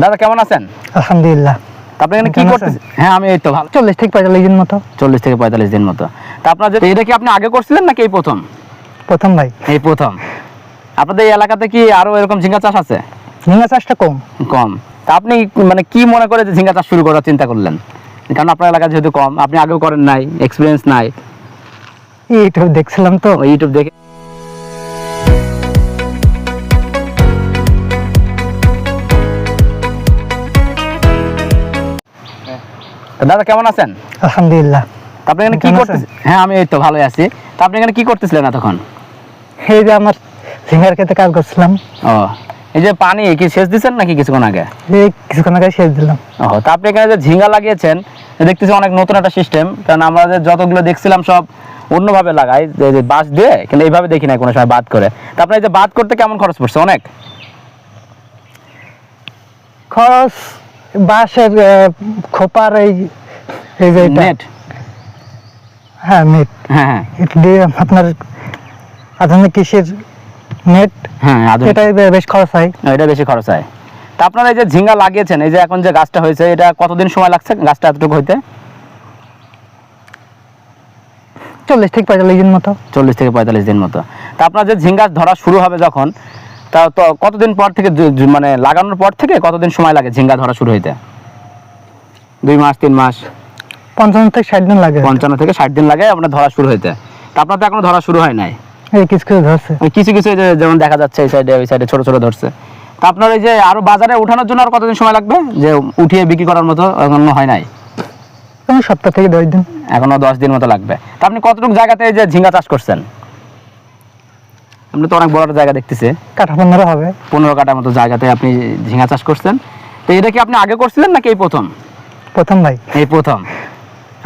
দাদা কেমন আছেন? আলহামদুলিল্লাহ। আপনি এখানে কি করতেছেন? হ্যাঁ আমি এই তো ভালো। 40 থেকে 45 দিন মতো। 40 থেকে 45 দিন মতো। তা আপনার যে এটা কি আপনি আগে করছিলেন নাকি এই প্রথম? প্রথম ভাই। এই প্রথম। আপনাদের এই এলাকাতে কি আরো এরকম ঝিঙ্গা চাষ আছে? ঝিঙ্গা চাষটা কম। কম। তা আপনি মানে কি মনে করে যে ঝিঙ্গা চাষ শুরু করার চিন্তা করলেন? কারণ আপনার এলাকা যেহেতু কম, আপনি আগেও করেন নাই, এক্সপিরিয়েন্স নাই। ইউটিউব দেখছিলাম তো। ইউটিউব দেখে। দাদা কেমন আছেন? আলহামদুলিল্লাহ। আপনি এখানে কি করতেছেন? হ্যাঁ আমি এই তো ভালোই আছি। তা আপনি এখানে কি করতেছিলেন এতক্ষণ? এই যে আমার ঝিঙ্গার ক্ষেতে কাজ করছিলাম। ও, এই যে পানি কি সেচ দিচ্ছেন নাকি কিছুক্ষণ আগে? এই কিছুক্ষণ আগে সেচ দিলাম। ও, তা আপনি এখানে যে ঝিঙ্গা লাগিয়েছেন দেখতেছি অনেক নতুন একটা সিস্টেম। কারণ আমরা যে যতগুলো দেখছিলাম সব অন্যভাবে লাগাই, যে বাঁশ দিয়ে, কিন্তু এইভাবে দেখি না কোনো সময় বাদ করে। তা আপনার এই যে বাদ করতে কেমন খরচ পড়ছে? অনেক খরচ বাঁশের খোপার এই এই যে এটা। নেট। হ্যাঁ নেট। হ্যাঁ হ্যাঁ এটা দিয়ে আপনার আধুনিক কৃষির নেট, হ্যাঁ এটাই বেশ খরচ হয়। এটা বেশি খরচ হয়। তা আপনারা এই যে ঝিঙ্গা লাগিয়েছেন, এই যে এখন যে গাছটা হয়েছে, এটা কতদিন সময় লাগছে গাছটা এতটুকু হইতে? 40 থেকে 45 দিন মতো। 40 থেকে 45 দিন মতো। তা আপনার যে ঝিঙ্গা ধরা শুরু হবে যখন, তা তো কতদিন পর থেকে মানে লাগানোর পর থেকে কতদিন সময় লাগে ঝিঙ্গা ধরা শুরু হইতে? 2 মাস 3 মাস? 55 থেকে 60 দিন লাগে। 55 থেকে 60 দিন লাগে আপনার ধরা শুরু হইতে। তা আপনার তো এখনো ধরা শুরু হয় নাই। এই কিছু কিছু ধরছে। কিছু কিছু এই যে যেমন দেখা যাচ্ছে এই সাইডে ওই সাইডে ছোট ছোট ধরছে। তা আপনার এই যে আরো বাজারে উঠানোর জন্য আর কতদিন সময় লাগবে, যে উঠিয়ে বিক্রি করার মতো এখনো হয় নাই? সপ্তাহ থেকে 10 দিন। এখনো 10 দিন মতো লাগবে। তা আপনি কতটুকু জায়গাতে এই যে ঝিঙ্গা চাষ করছেন? আপনি তো অনেক বড় জায়গা দেখতেছি। কাঠা 15 হবে। 15 কাঠার মতো জায়গাতে আপনি ঝিঙ্গা চাষ করছেন। তো এটা কি আপনি আগে করছিলেন নাকি এই প্রথম? প্রথম ভাই। এই প্রথম।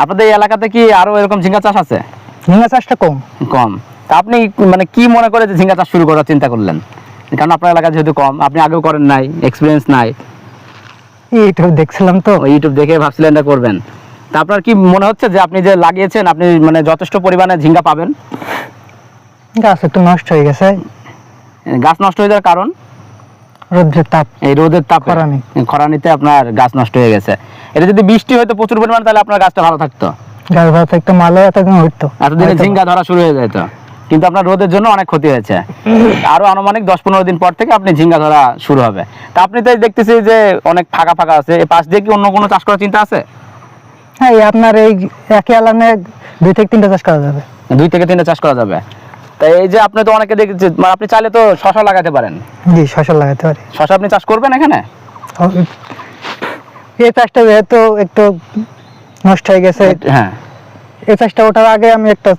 আপনাদের এই এলাকাতে কি আরো এরকম ঝিঙ্গা চাষ আছে? ঝিঙ্গা চাষটা কম। কম। তা আপনি মানে কি মনে করে যে ঝিঙ্গা চাষ শুরু করার চিন্তা করলেন? কারণ আপনার এলাকা যেহেতু কম, আপনি আগেও করেন নাই, এক্সপিরিয়েন্স নাই। ইউটিউব দেখছিলাম তো। ইউটিউব দেখে ভাবছিলেন এটা করবেন। তা আপনার কি মনে হচ্ছে যে আপনি যে লাগিয়েছেন আপনি মানে যথেষ্ট পরিমাণে ঝিঙ্গা পাবেন? গাছ একটু নষ্ট হয়ে গেছে। গাছ নষ্ট হয়ে যাওয়ার কারণ? রোদের তাপ। এই রোদের তাপ, খরানি। খরানিতে আপনার গাছ নষ্ট হয়ে গেছে। এটা যদি বৃষ্টি হয়তো প্রচুর পরিমাণে, তাহলে আপনার গাছটা ভালো থাকতো। গাছ ভালো থাকতো, মালও এতদিন হইতো। এতদিনে ঝিঙ্গা ধরা শুরু হয়ে যেত। কিন্তু আপনার রোদের জন্য অনেক ক্ষতি হয়েছে। আরো আনুমানিক 10-15 দিন পর থেকে আপনি ঝিঙ্গা ধরা শুরু হবে। তা আপনি তো দেখতেছি যে অনেক ফাঁকা ফাঁকা আছে, এই পাশ দিয়ে কি অন্য কোনো চাষ করার চিন্তা আছে? হ্যাঁ, আপনার এই একই আলানে 2 থেকে 3টা চাষ করা যাবে। 2 থেকে 3টা চাষ করা যাবে। তাই এই যে আপনি তো অনেকে দেখেছি, মানে আপনি চাইলে তো শশা লাগাতে পারেন। জি, শশা লাগাতে পারি। শশা আপনি চাষ করবেন এখানে? এই চাষটা যেহেতু একটু নষ্ট হয়ে গেছে, হ্যাঁ, এই চাষটা ওঠার আগে আমি একটা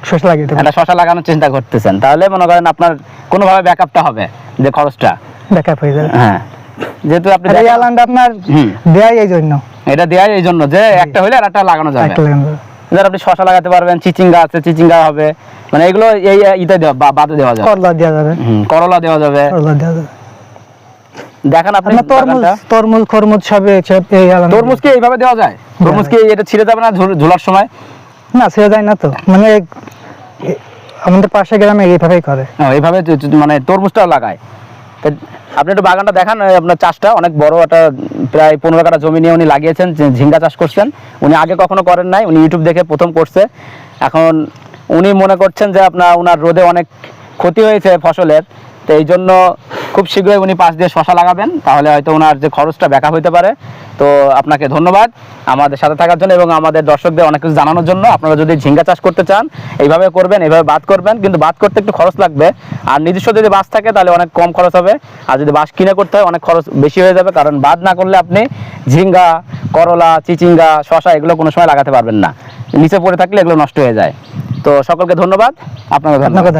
শশা লাগিয়ে দেবো। একটা শশা লাগানোর চিন্তা করতেছেন, তাহলে মনে করেন আপনার কোনোভাবে ব্যাকআপটা হবে, যে খরচটা ব্যাকআপ হয়ে যাবে। হ্যাঁ, যেহেতু আপনি এই আলানটা আপনার দেয়াই এই জন্য। এটা দেয়াই এই জন্য যে একটা হইলে আর একটা লাগানো যাবে। একটা লাগানো যাবে। ধর আপনি শশা লাগাতে পারবেন, চিচিঙ্গা আছে, চিচিঙ্গা হবে, মানে এগুলো এই ইতে দেওয়া বাদে দেওয়া যাবে। করলা দেওয়া যাবে। করলা দেওয়া যাবে। করলা দেওয়া যাবে। দেখেন আপনি তরমুজ খরমুজ সবে এই আলান। তরমুজ কি এইভাবে দেওয়া যায়? তরমুজ কি এটা ছিঁড়ে যাবে না ঝোলার সময়? না, ছেড়ে যায় না তো, মানে আমাদের পাশে গ্রামে এইভাবেই করে। এইভাবে মানে তরমুজটাও লাগায়। আপনি একটু বাগানটা দেখান, আপনার চাষটা অনেক বড়, একটা প্রায় 15 কাঠা জমি নিয়ে উনি লাগিয়েছেন, ঝিঙ্গা চাষ করছেন। উনি আগে কখনো করেন নাই, উনি ইউটিউব দেখে প্রথম করছে। এখন উনি মনে করছেন যে ওনার রোদে অনেক ক্ষতি হয়েছে ফসলের, তো এই জন্য খুব শীঘ্রই উনি পাশ দিয়ে শশা লাগাবেন, তাহলে হয়তো ওনার যে খরচটা ব্যাকআপ হতে পারে। তো আপনাকে ধন্যবাদ আমাদের সাথে থাকার জন্য এবং আমাদের দর্শকদের অনেক কিছু জানানোর জন্য। আপনারা যদি ঝিঙ্গা চাষ করতে চান এইভাবে করবেন, এইভাবে বাদ করবেন, কিন্তু বাদ করতে একটু খরচ লাগবে। আর নিজস্ব যদি বাস থাকে তাহলে অনেক কম খরচ হবে, আর যদি বাস কিনে করতে হয় অনেক খরচ বেশি হয়ে যাবে। কারণ বাদ না করলে আপনি ঝিঙ্গা, করলা, চিচিঙ্গা, শশা এগুলো কোনো সময় লাগাতে পারবেন না, নিচে পড়ে থাকলে এগুলো নষ্ট হয়ে যায়। তো সকলকে ধন্যবাদ। আপনাকে ধন্যবাদ।